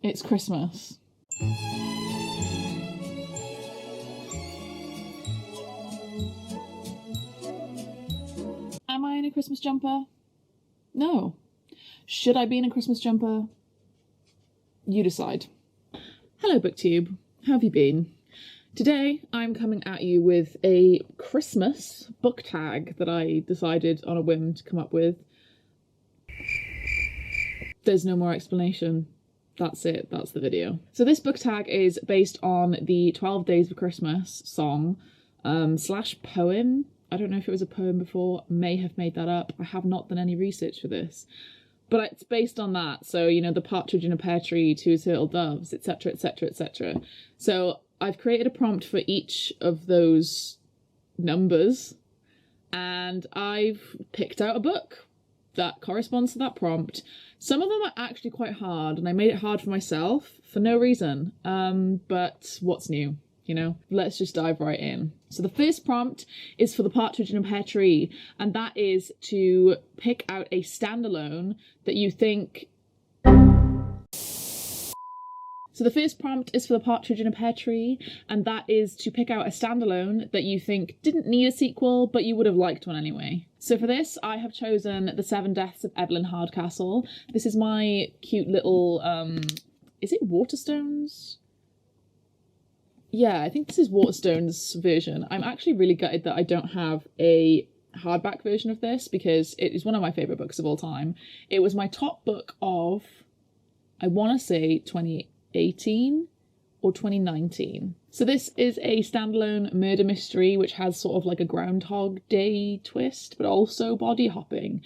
It's Christmas. Am I in a Christmas jumper? No. Should I be in a Christmas jumper? You decide. Hello, BookTube. How have you been? Today, I'm coming at you with a Christmas book tag that I decided on a whim to come up with. There's no more explanation. That's it. That's the video. So this book tag is based on the 12 Days of Christmas song slash poem. I don't know if it was a poem before. May have made that up. I have not done any research for this. But it's based on that. So, you know, the partridge in a pear tree, two turtle doves, etc, etc, etc. So I've created a prompt for each of those numbers. And I've picked out a book that corresponds to that prompt. Some of them are actually quite hard, and I made it hard for myself for no reason. But what's new, you know? Let's just dive right in. So the first prompt is for the partridge in a pear tree, and that is to pick out a standalone that you think... So the first prompt is for the partridge in a pear tree, and that is to pick out a standalone that you think didn't need a sequel, but you would have liked one anyway. So for this, I have chosen The Seven Deaths of Evelyn Hardcastle. This is my cute little, is it Waterstones? Yeah, I think this is Waterstones' version. I'm actually really gutted that I don't have a hardback version of this because it is one of my favourite books of all time. It was my top book of, I want to say 2018 or 2019. So this is a standalone murder mystery which has sort of like a Groundhog Day twist, but also body hopping.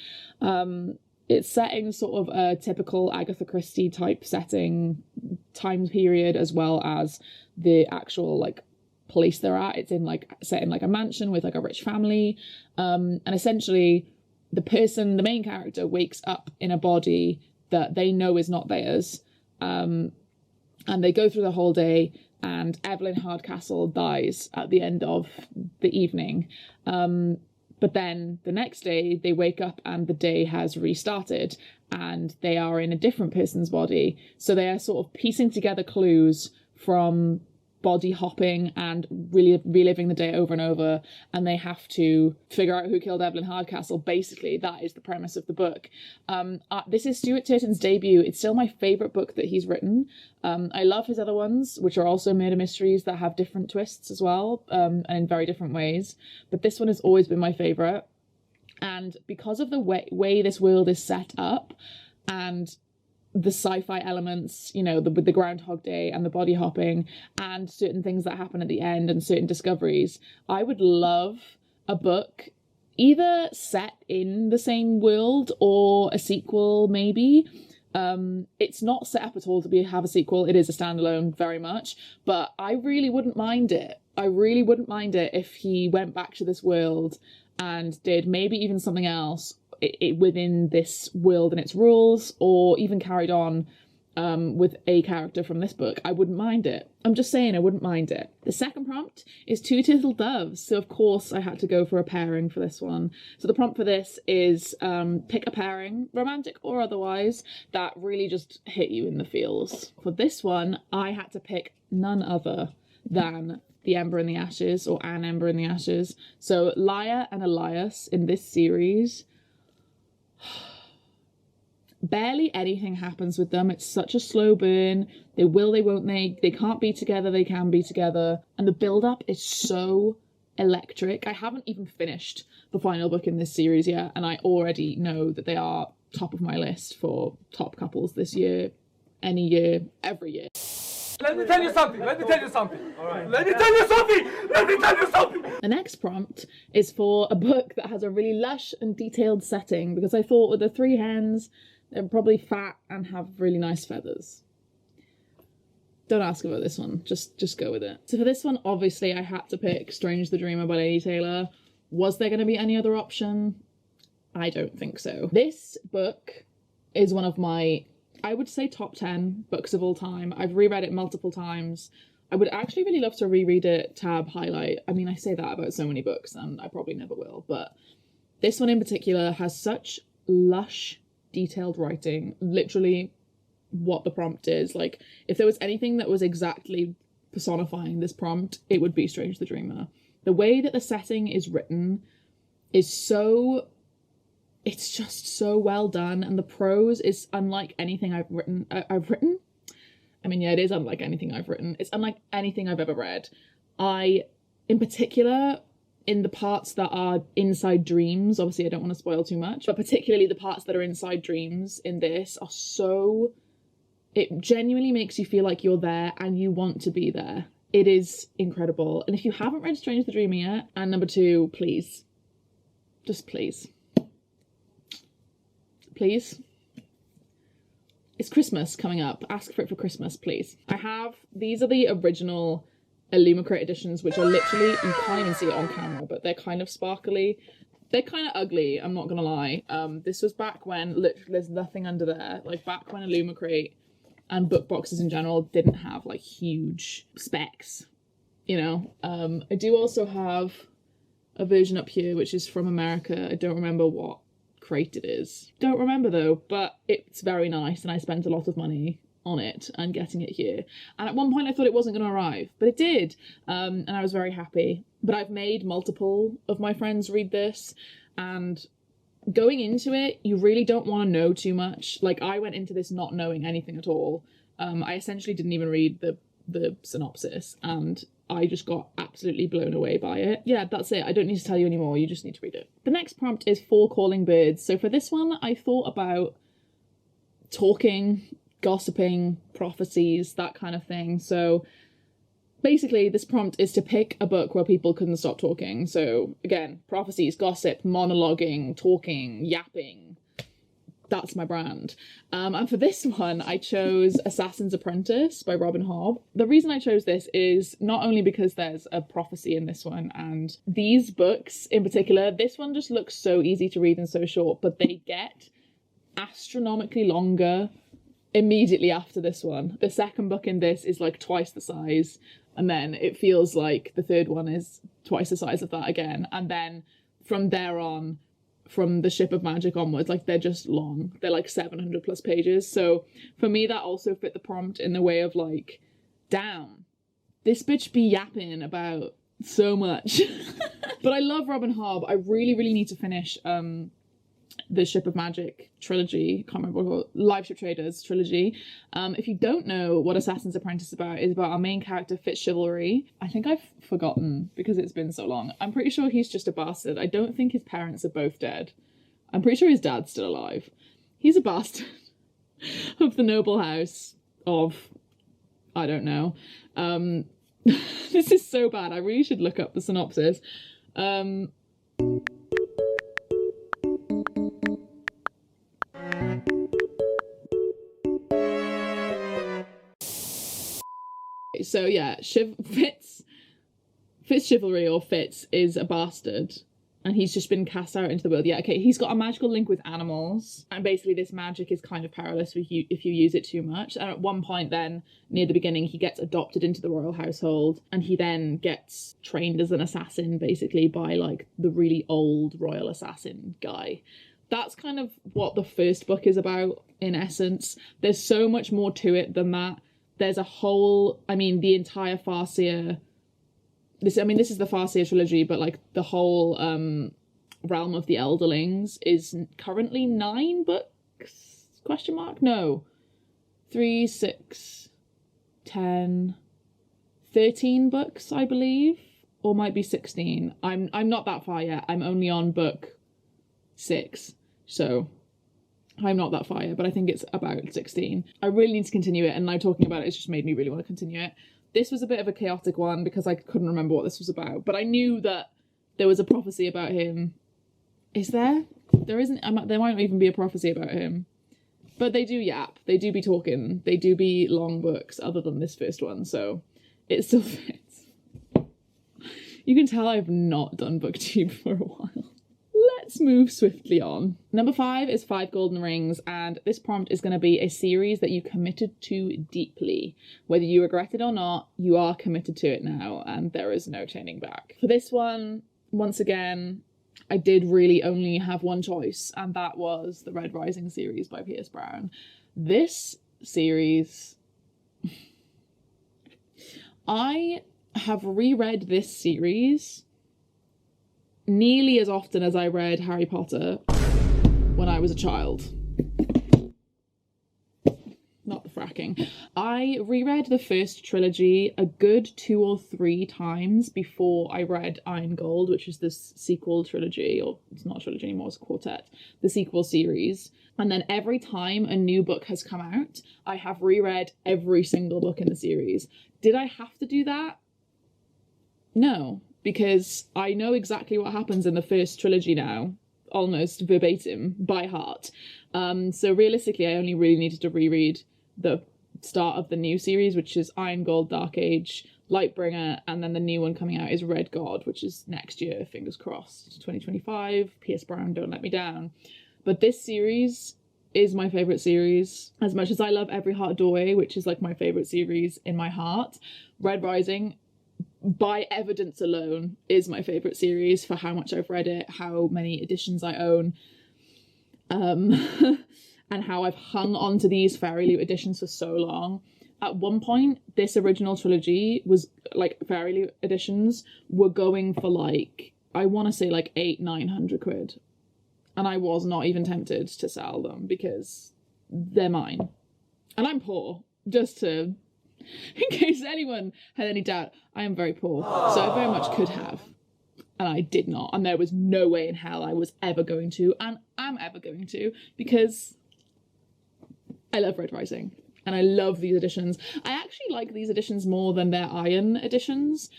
It's set in sort of a typical Agatha Christie type setting, time period, as well as the actual like place they're at. It's in like set in like a mansion with like a rich family, and essentially the main character wakes up in a body that they know is not theirs, and they go through the whole day, and Evelyn Hardcastle dies at the end of the evening. But then the next day they wake up and the day has restarted and they are in a different person's body. So they are sort of piecing together clues from body hopping and really reliving the day over and over, and they have to figure out who killed Evelyn Hardcastle. Basically, that is the premise of the book. This is Stuart Turton's debut. It's still my favourite book that he's written. I love his other ones, which are also murder mysteries that have different twists as well, and in very different ways. But this one has always been my favourite. And because of the way this world is set up, and the sci-fi elements, you know, with the Groundhog Day and the body hopping and certain things that happen at the end and certain discoveries, I would love a book either set in the same world or a sequel, maybe. It's not set up at all to have a sequel. It is a standalone very much, but I really wouldn't mind it. I really wouldn't mind it if he went back to this world and did maybe even something else within this world and its rules, or even carried on with a character from this book. I wouldn't mind it. I'm just saying, I wouldn't mind it. The second prompt is two turtle doves. So of course I had to go for a pairing for this one. So the prompt for this is pick a pairing, romantic or otherwise, that really just hit you in the feels. For this one, I had to pick none other than The Ember in the Ashes, or An Ember in the Ashes. So Liar and Elias in this series, barely anything happens with them. It's such a slow burn. They will, they won't, they can't be together, they can be together. And the build-up is so electric. I haven't even finished the final book in this series yet, and I already know that they are top of my list for top couples this year, any year, every year. Let me tell you something. Let me tell you something. All right. Let me tell you something. Let me tell you something. The next prompt is for a book that has a really lush and detailed setting, because I thought with the three hens, they're probably fat and have really nice feathers. Don't ask about this one. Just go with it. So for this one, obviously, I had to pick Strange the Dreamer by Lady Taylor. Was there going to be any other option? I don't think so. This book is one of my, I would say, top 10 books of all time. I've reread it multiple times. I would actually really love to reread it, tab, highlight. I mean, I say that about so many books, and I probably never will, but this one in particular has such lush, detailed writing. Literally, what the prompt is. Like, if there was anything that was exactly personifying this prompt, it would be Strange the Dreamer. The way that the setting is written is so... it's just so well done, and the prose is unlike anything I've written. I mean, yeah, it is unlike anything I've written. It's unlike anything I've ever read. In particular, in the parts that are inside dreams, obviously I don't want to spoil too much, but particularly the parts that are inside dreams in this are so... it genuinely makes you feel like you're there and you want to be there. It is incredible. And if you haven't read Strange the Dreamer yet, and number 2, please. Just please. Please. It's Christmas coming up. Ask for it for Christmas, please. These are the original Illumicrate editions, which are literally, you can't even see it on camera, but they're kind of sparkly. They're kind of ugly, I'm not gonna lie. This was back when literally there's nothing under there. Like, back when Illumicrate and book boxes in general didn't have like huge specs, you know. I do also have a version up here which is from America. I don't remember what crate it is. Don't remember though, but it's very nice, and I spent a lot of money on it and getting it here. And at one point I thought it wasn't going to arrive, but it did, and I was very happy. But I've made multiple of my friends read this, and going into it, you really don't want to know too much. Like, I went into this not knowing anything at all. I essentially didn't even read the synopsis, and I just got absolutely blown away by it. Yeah, that's it. I don't need to tell you anymore. You just need to read it. The next prompt is for calling birds. So for this one, I thought about talking, gossiping, prophecies, that kind of thing. So basically, this prompt is to pick a book where people couldn't stop talking. So again, prophecies, gossip, monologuing, talking, yapping. That's my brand. And for this one, I chose Assassin's Apprentice by Robin Hobb. The reason I chose this is not only because there's a prophecy in this one, and these books in particular, this one just looks so easy to read and so short, but they get astronomically longer immediately after this one. The second book in this is like twice the size, and then it feels like the third one is twice the size of that again. And then from there on, from the Ship of Magic onwards, like, they're just long. They're like 700 plus pages. So for me, that also fit the prompt in the way of like, damn, this bitch be yapping about so much. But I love Robin Hobb. I really, really need to finish the Ship of Magic trilogy. Can't remember what it's called. Live Ship Traders trilogy. If you don't know what Assassin's Apprentice is about our main character, Fitzchivalry. I think I've forgotten because it's been so long. I'm pretty sure he's just a bastard. I don't think his parents are both dead. I'm pretty sure his dad's still alive. He's a bastard of the noble house of... I don't know. This is so bad. I really should look up the synopsis. So yeah, Fitzchivalry, or Fitz, is a bastard, and he's just been cast out into the world. Yeah, okay, he's got a magical link with animals, and basically this magic is kind of powerless if you use it too much. And at one point then, near the beginning, he gets adopted into the royal household, and he then gets trained as an assassin, basically, by like the really old royal assassin guy. That's kind of what the first book is about, in essence. There's so much more to it than that. There's a whole, I mean, the entire Farseer, this is the Farseer trilogy, but like the whole realm of the Elderlings is currently 9 books? Question mark? No. 3, 6, 10, 13 books, I believe, or might be 16. I'm not that far yet. I'm only on book 6, so I'm not that far yet, but I think it's about 16. I really need to continue it, and now talking about it's just made me really want to continue it. This was a bit of a chaotic one because I couldn't remember what this was about, but I knew that there was a prophecy about him. Is there? There isn't. There might not even be a prophecy about him. But they do yap. They do be talking. They do be long books, other than this first one, so it still fits. You can tell I've not done booktube for a while. Let's move swiftly on. Number 5 is 5 Golden Rings, and this prompt is going to be a series that you committed to deeply. Whether you regret it or not, you are committed to it now, and there is no turning back. For this one, once again, I did really only have one choice, and that was the Red Rising series by Pierce Brown. This series. I have reread this series nearly as often as I read Harry Potter when I was a child. Not the fracking. I reread the first trilogy a good 2 or 3 times before I read Iron Gold, which is this sequel trilogy, or it's not a trilogy anymore, it's a quartet, the sequel series. And then every time a new book has come out, I have reread every single book in the series. Did I have to do that? No, because I know exactly what happens in the first trilogy now, almost verbatim, by heart. So realistically, I only really needed to reread the start of the new series, which is Iron Gold, Dark Age, Lightbringer, and then the new one coming out is Red God, which is next year, fingers crossed, 2025. P.S. Brown, don't let me down. But this series is my favourite series. As much as I love Every Heart Doorway, which is like my favourite series in my heart, Red Rising, by evidence alone, is my favourite series for how much I've read it, how many editions I own, and how I've hung on to these Fairy Loot editions for so long. At one point, this original trilogy was, like, Fairy Loot editions were going for, like, I want to say, like, 800-900 quid. And I was not even tempted to sell them because they're mine. And I'm poor, just to... In case anyone had any doubt, I am very poor. So I very much could have. And I did not. And there was no way in hell I was ever going to, and am ever going to, because I love Red Rising. And I love these editions. I actually like these editions more than their Iron editions,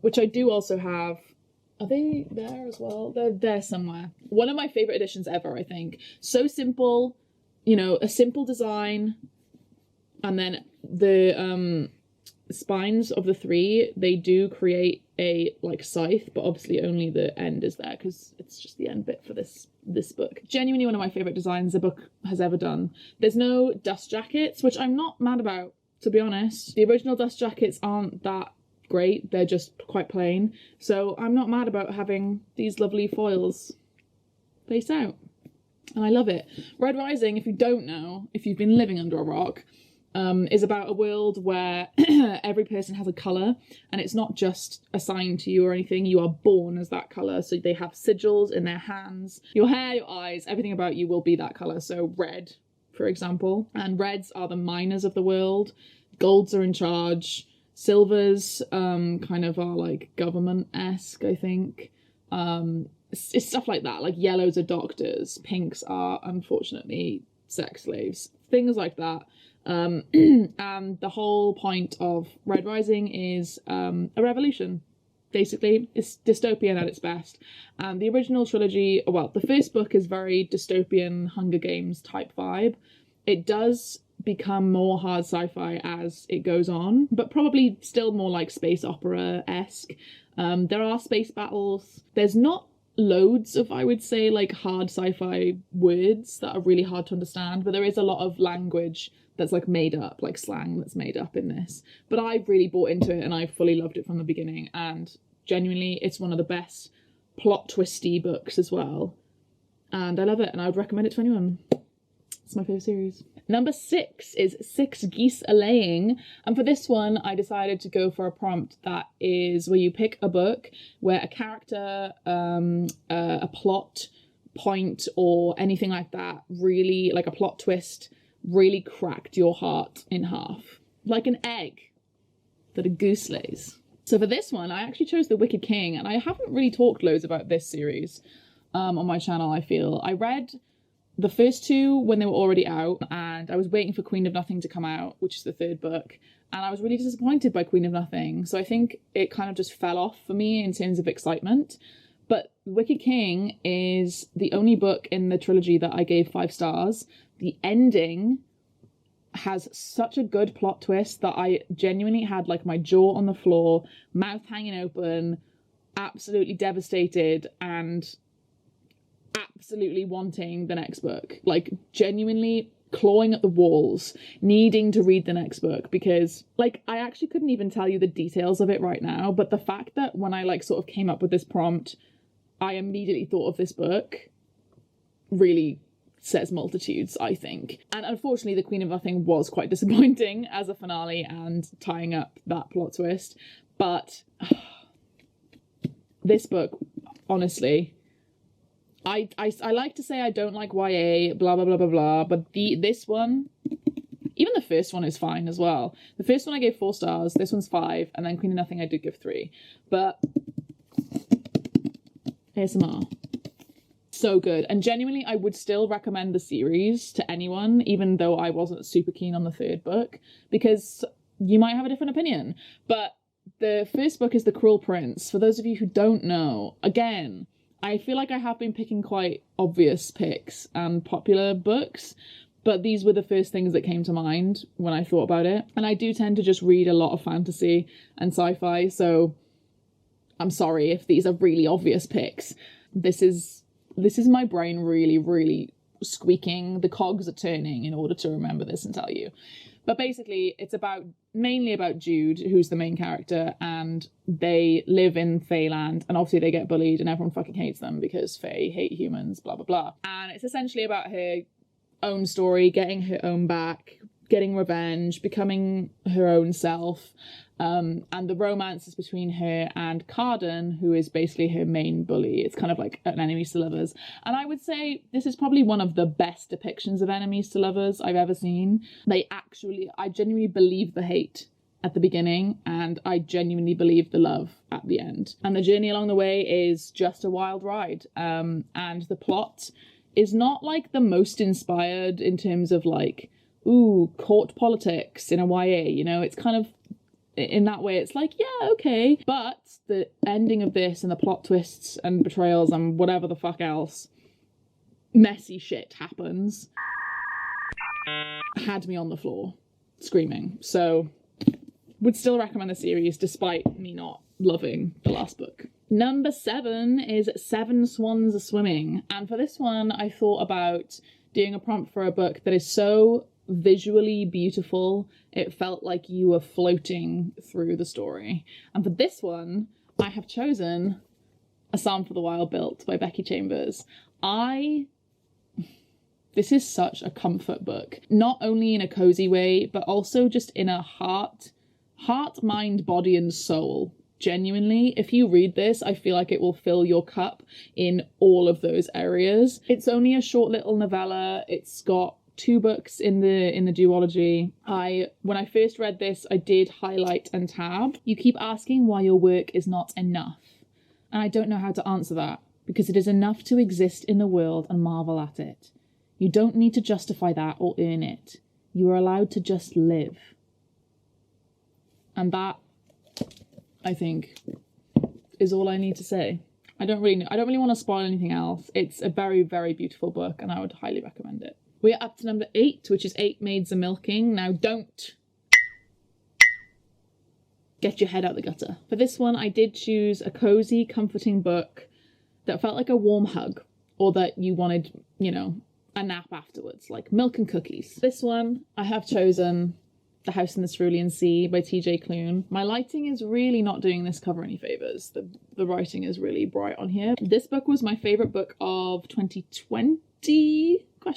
which I do also have. Are they there as well? They're there somewhere. One of my favourite editions ever, I think. So simple, you know, a simple design. And then the spines of the 3, they do create a, like, scythe, but obviously only the end is there because it's just the end bit for this book. Genuinely one of my favourite designs a book has ever done. There's no dust jackets, which I'm not mad about, to be honest. The original dust jackets aren't that great, they're just quite plain. So I'm not mad about having these lovely foils face out. And I love it. Red Rising, if you don't know, if you've been living under a rock, is about a world where every person has a colour, and it's not just assigned to you or anything, you are born as that colour. So they have sigils in their hands. Your hair, your eyes, everything about you will be that colour. So red, for example. And reds are the miners of the world. Golds are in charge. Silvers kind of are like government-esque, I think. It's stuff like that. Like yellows are doctors. Pinks are, unfortunately, sex slaves. Things like that. And the whole point of Red Rising is a revolution. Basically, it's dystopian at its best. And the original trilogy, well, the first book is very dystopian Hunger Games type vibe. It does become more hard sci-fi as it goes on, but probably still more like space opera-esque. There are space battles. There's not loads of, I would say, like hard sci-fi words that are really hard to understand, but there is a lot of language that's like made up, like slang that's made up in this. But I really bought into it and I fully loved it from the beginning, and genuinely it's one of the best plot twisty books as well. And I love it and I would recommend it to anyone. It's my favourite series. Number 6 is 6 Geese A-Laying. And for this one, I decided to go for a prompt that is where you pick a book where a character, a plot point or anything like that, really, like a plot twist, really cracked your heart in half. Like an egg that a goose lays. So for this one, I actually chose The Wicked King, and I haven't really talked loads about this series on my channel, I feel. I read the first 2 when they were already out, and I was waiting for Queen of Nothing to come out, which is the 3rd book, and I was really disappointed by Queen of Nothing. So I think it kind of just fell off for me in terms of excitement. But Wicked King is the only book in the trilogy that I gave 5 stars. The ending has such a good plot twist that I genuinely had like my jaw on the floor, mouth hanging open, absolutely devastated, and absolutely wanting the next book, like genuinely clawing at the walls, needing to read the next book, because like I actually couldn't even tell you the details of it right now, but the fact that when I like sort of came up with this prompt, I immediately thought of this book really says multitudes, I think. And unfortunately, The Queen of Nothing was quite disappointing as a finale and tying up that plot twist. But this book, honestly, I like to say I don't like YA, blah, blah, blah, blah, blah, but this one, even the first one is fine as well. The first one I gave 4 stars, this one's 5, and then Queen of Nothing I did give 3. But ASMR. So good. And genuinely, I would still recommend the series to anyone, even though I wasn't super keen on the 3rd book, because you might have a different opinion. But the first book is The Cruel Prince. For those of you who don't know, again, I feel like I have been picking quite obvious picks and popular books, but these were the first things that came to mind when I thought about it. And I do tend to just read a lot of fantasy and sci-fi, so I'm sorry if these are really obvious picks. This is my brain really, really squeaking. The cogs are turning in order to remember this and tell you. But basically, it's mainly about Jude, who's the main character, and they live in Feyland, and obviously they get bullied and everyone fucking hates them because Fey hate humans, blah, blah, blah. And it's essentially about her own story, getting her own back, getting revenge, becoming her own self, and the romance is between her and Cardan, who is basically her main bully. It's kind of like an enemies to lovers. And I would say this is probably one of the best depictions of enemies to lovers I've ever seen. I genuinely believe the hate at the beginning, and I genuinely believe the love at the end. And the journey along the way is just a wild ride. And the plot is not like the most inspired in terms of like, ooh, court politics in a YA, you know, it's kind of, in that way, it's like, yeah, okay. But the ending of this and the plot twists and betrayals and whatever the fuck else, messy shit happens, had me on the floor screaming. So would still recommend the series despite me not loving the last book. Number 7 is Seven Swans Are Swimming. And for this one, I thought about doing a prompt for a book that is so visually beautiful, it felt like you were floating through the story. And for this one, I have chosen A Psalm for the Wild Built by Becky Chambers. This is such a comfort book, not only in a cozy way, but also just in a heart, mind, body, and soul. Genuinely, if you read this, I feel like it will fill your cup in all of those areas. It's only a short little novella. It's got 2 books in the duology. When I first read this, I did highlight and tab. You keep asking why your work is not enough. And I don't know how to answer that, because it is enough to exist in the world and marvel at it. You don't need to justify that or earn it. You are allowed to just live. And that, I think, is all I need to say. I don't really want to spoil anything else. It's a very, very beautiful book, and I would highly recommend it. We're up to number 8, which is 8 Maids a Milking. Now don't get your head out the gutter. For this one, I did choose a cozy, comforting book that felt like a warm hug, or that you wanted, you know, a nap afterwards, like Milk and Cookies. This one, I have chosen The House in the Cerulean Sea by TJ Klune. My lighting is really not doing this cover any favours. The writing is really bright on here. This book was my favourite book of 2020? I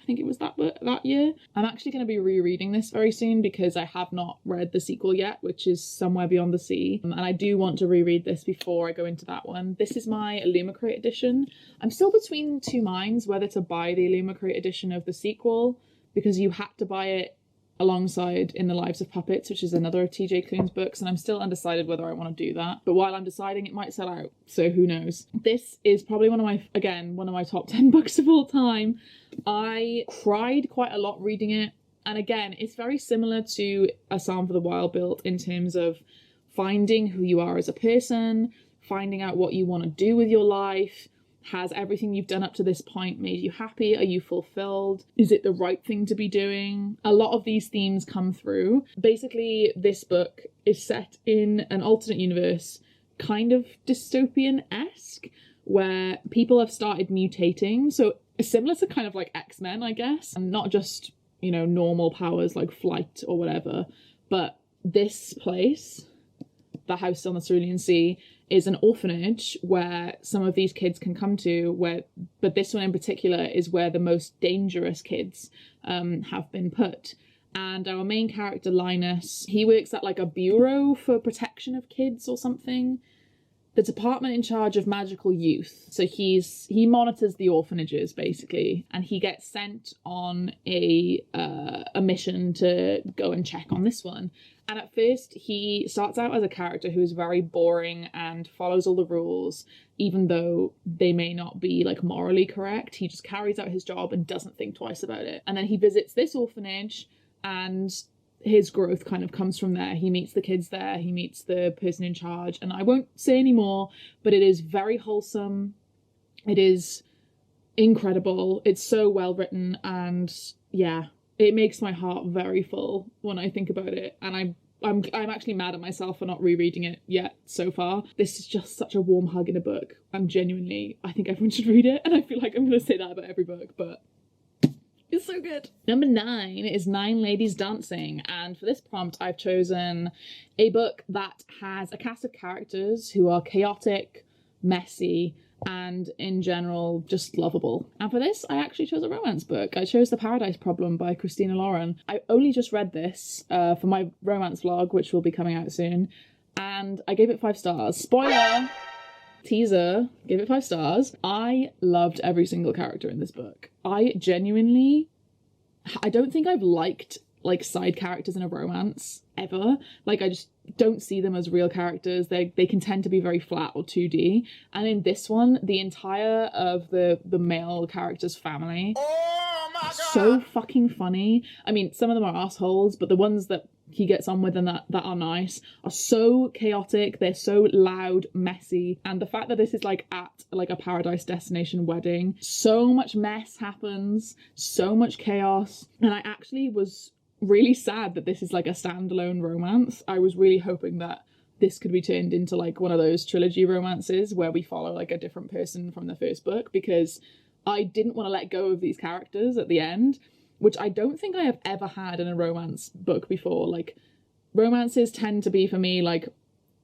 think it was that year. I'm actually going to be rereading this very soon because I have not read the sequel yet, which is Somewhere Beyond the Sea. And I do want to reread this before I go into that one. This is my Illumicrate edition. I'm still between 2 minds whether to buy the Illumicrate edition of the sequel, because you had to buy it alongside In the Lives of Puppets, which is another of TJ Klune's books, and I'm still undecided whether I want to do that. But while I'm deciding, it might sell out, so who knows. This is probably one of my top 10 books of all time. I cried quite a lot reading it, and again, it's very similar to A Psalm for the Wild Built in terms of finding who you are as a person, finding out what you want to do with your life. Has everything you've done up to this point made you happy? Are you fulfilled? Is it the right thing to be doing? A lot of these themes come through. Basically, this book is set in an alternate universe, kind of dystopian-esque, where people have started mutating. So similar to kind of like X-Men, I guess. And not just, you know, normal powers like flight or whatever. But this place, the House on the Cerulean Sea, is an orphanage where some of these kids can come to, but this one in particular is where the most dangerous kids have been put. And our main character, Linus, he works at like a bureau for protection of kids or something. The department in charge of magical youth. So he monitors the orphanages basically, and he gets sent on a mission to go and check on this one. And at first he starts out as a character who is very boring and follows all the rules, even though they may not be like morally correct. He just carries out his job and doesn't think twice about it. And then he visits this orphanage, and his growth kind of comes from there. He meets the kids there, he meets the person in charge, and I won't say any more, but it is very wholesome. It is incredible. It's so well written, and yeah, it makes my heart very full when I think about it. And I'm actually mad at myself for not rereading it yet so far. This is just such a warm hug in a book. I think everyone should read it, and I feel like I'm going to say that about every book, but it's so good. Number 9 is 9 Ladies Dancing, and for this prompt I've chosen a book that has a cast of characters who are chaotic, messy, and in general just lovable. And for this I actually chose a romance book. I chose The Paradise Problem by Christina Lauren. I only just read this for my romance vlog, which will be coming out soon, and I gave it 5 stars. Spoiler! Teaser, gave it 5 stars. I loved every single character in this book. I don't think I've liked like side characters in a romance ever. Like, I just don't see them as real characters. They can tend to be very flat or 2D. And in this one, the entire of the male character's family, so fucking funny. I mean, some of them are assholes, but the ones that he gets on with and that are nice are so chaotic. They're so loud, messy, and the fact that this is like at like a paradise destination wedding, so much mess happens, so much chaos. And I actually was really sad that this is like a standalone romance. I was really hoping that this could be turned into like one of those trilogy romances where we follow like a different person from the first book, because I didn't want to let go of these characters at the end, which I don't think I have ever had in a romance book before. Like, romances tend to be for me like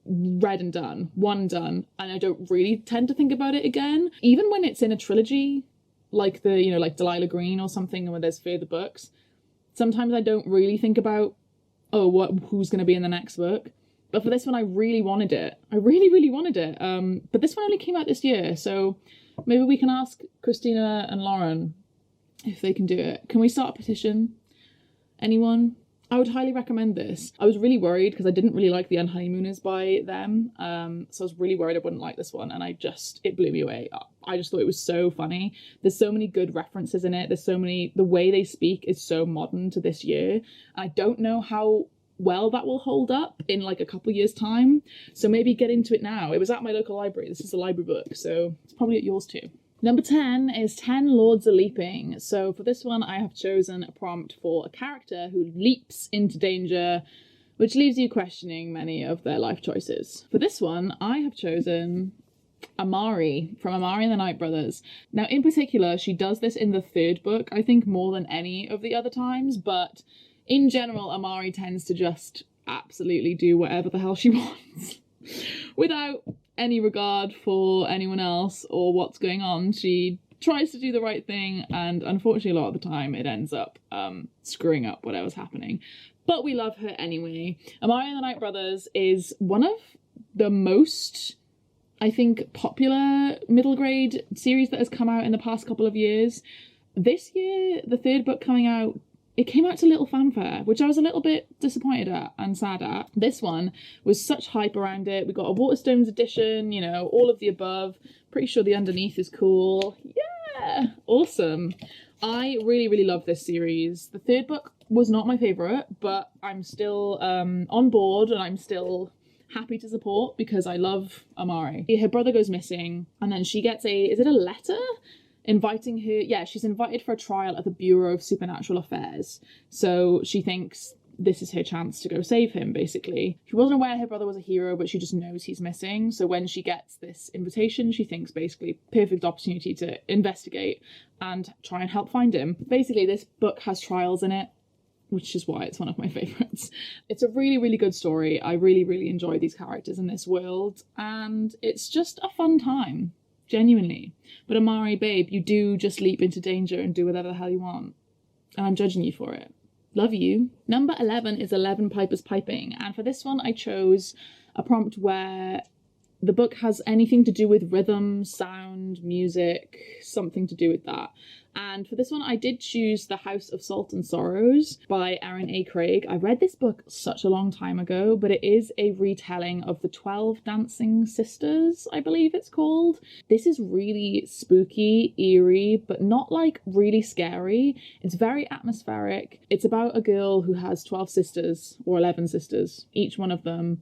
read and done, one done, and I don't really tend to think about it again. Even when it's in a trilogy, like like Delilah Green or something, where there's further books, sometimes I don't really think about, who's going to be in the next book. But for this one, I really wanted it. I really, really wanted it. But this one only came out this year, so maybe we can ask Christina and Lauren if they can do it. Can we start a petition? Anyone? I would highly recommend this. I was really worried because I didn't really like The Unhoneymooners by them. So I was really worried I wouldn't like this one, and it blew me away. I just thought it was so funny. There's so many good references in it. The way they speak is so modern to this year. I don't know how well that will hold up in like a couple years time. So maybe get into it now. It was at my local library. This is a library book, so it's probably at yours too. Number 10 is 10 Lords a Leaping. So for this one, I have chosen a prompt for a character who leaps into danger, which leaves you questioning many of their life choices. For this one, I have chosen Amari from Amari and the Night Brothers. Now, in particular, she does this in the 3rd book, I think more than any of the other times, but in general, Amari tends to just absolutely do whatever the hell she wants without any regard for anyone else or what's going on. She tries to do the right thing, and unfortunately a lot of the time it ends up screwing up whatever's happening. But we love her anyway. Amari and the Night Brothers is one of the most, I think, popular middle grade series that has come out in the past couple of years. This year, the 3rd book coming out, it came out to little fanfare, which I was a little bit disappointed at and sad at. This one was such hype around it. We got a Waterstones edition, all of the above. Pretty sure the underneath is cool. Yeah, awesome. I really, really love this series. The 3rd book was not my favourite, but I'm still on board, and I'm still happy to support because I love Amari. Her brother goes missing, and then she gets is it a letter? Inviting her, she's invited for a trial at the Bureau of Supernatural Affairs. So she thinks this is her chance to go save him, basically. She wasn't aware her brother was a hero, but she just knows he's missing. So when she gets this invitation, she thinks basically perfect opportunity to investigate and try and help find him. Basically, this book has trials in it. which is why it's one of my favourites. It's a really, really good story. I really, really enjoy these characters in this world, and it's just a fun time, genuinely. But Amari, babe, you do just leap into danger and do whatever the hell you want, and I'm judging you for it. Love you. Number 11 is 11 Pipers Piping, and for this one I chose a prompt where the book has anything to do with rhythm, sound, music, something to do with that. And for this one, I did choose The House of Salt and Sorrows by Erin A. Craig. I read this book such a long time ago, but it is a retelling of the 12 Dancing Sisters, I believe it's called. This is really spooky, eerie, but not like really scary. It's very atmospheric. It's about a girl who has 12 sisters, or 11 sisters. Each one of them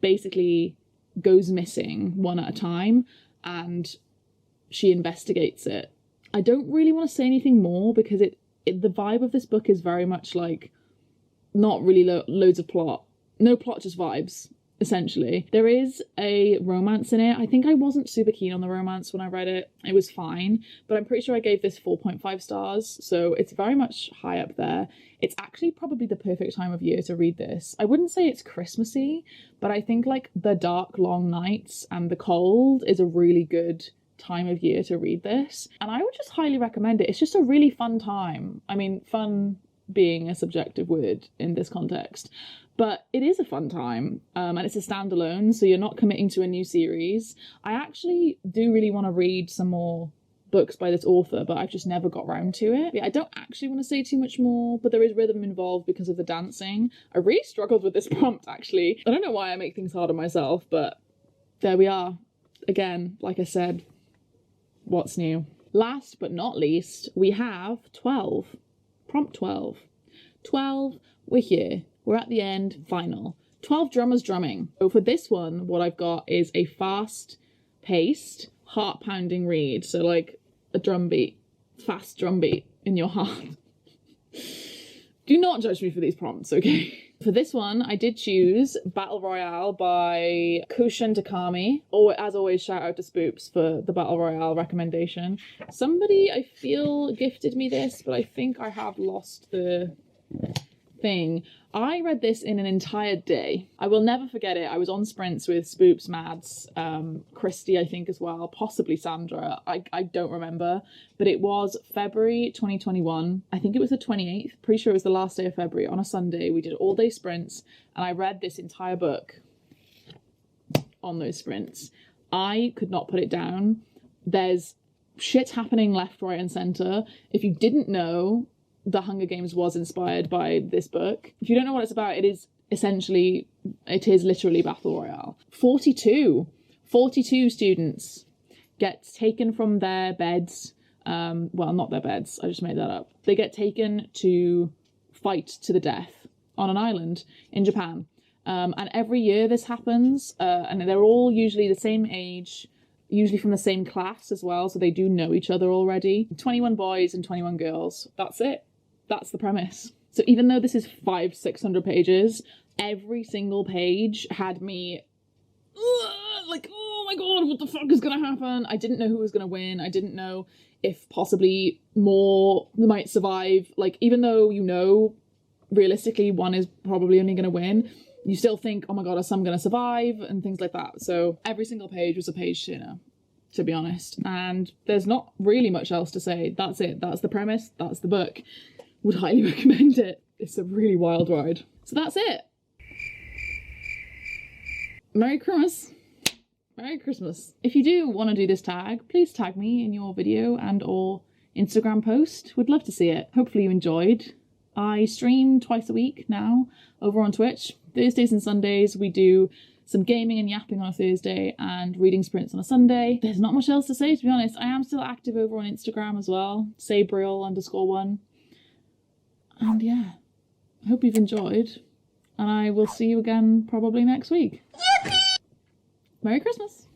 basically goes missing one at a time, and she investigates it. I don't really want to say anything more because the vibe of this book is very much like not really loads of plot. No plot, just vibes, essentially. There is a romance in it. I think I wasn't super keen on the romance when I read it. It was fine, but I'm pretty sure I gave this 4.5 stars, so it's very much high up there. It's actually probably the perfect time of year to read this. I wouldn't say it's Christmassy, but I think like the dark, long nights and the cold is a really good time of year to read this. And I would just highly recommend it. It's just a really fun time. I mean, fun being a subjective word in this context, but it is a fun time. And it's a standalone, so you're not committing to a new series. I actually do really want to read some more books by this author, but I've just never got round to it. Yeah, I don't actually want to say too much more, but there is rhythm involved because of the dancing. I really struggled with this prompt, actually. I don't know why I make things hard on myself, but there we are. Again, like I said, what's new? Last but not least, we have 12. Prompt 12. 12, we're here. We're at the end, final. 12 drummers drumming. So for this one, what I've got is a fast-paced, heart-pounding read. So like a drum beat, fast drum beat in your heart. Do not judge me for these prompts, okay? For this one, I did choose Battle Royale by Kushan Takami. Or, as always, shout out to Spoops for the Battle Royale recommendation. Somebody, I feel, gifted me this, but I think I have lost the thing. I read this in an entire day. I will never forget it. I was on sprints with Spoops, Mads, Christy, I think as well, possibly Sandra. I don't remember, but it was February 2021. I think it was the 28th. Pretty sure it was the last day of February. On a Sunday, we did all day sprints, and I read this entire book on those sprints. I could not put it down. There's shit happening left, right, and centre. If you didn't know, The Hunger Games was inspired by this book. If you don't know what it's about, it is literally Battle Royale. 42 students get taken from their beds. Well, not their beds, I just made that up. They get taken to fight to the death on an island in Japan. And every year this happens, and they're all usually the same age, usually from the same class as well, so they do know each other already. 21 boys and 21 girls. That's it. That's the premise. So even though this is 500-600 pages, every single page had me like, oh my god, what the fuck is gonna happen? I didn't know who was gonna win. I didn't know if possibly more might survive. Like, even though you know realistically one is probably only gonna win, you still think, oh my god, is some gonna survive and things like that. So every single page was a page turner, to be honest. And there's not really much else to say. That's it. That's the premise. That's the book. Would highly recommend it. It's a really wild ride. So that's it. Merry Christmas. Merry Christmas. If you do want to do this tag, please tag me in your video and or Instagram post. Would love to see it. Hopefully you enjoyed. I stream twice a week now over on Twitch. Thursdays and Sundays we do some gaming and yapping on a Thursday and reading sprints on a Sunday. There's not much else to say, to be honest. I am still active over on Instagram as well. Sabriel_1. And yeah, I hope you've enjoyed, and I will see you again probably next week. Merry Christmas!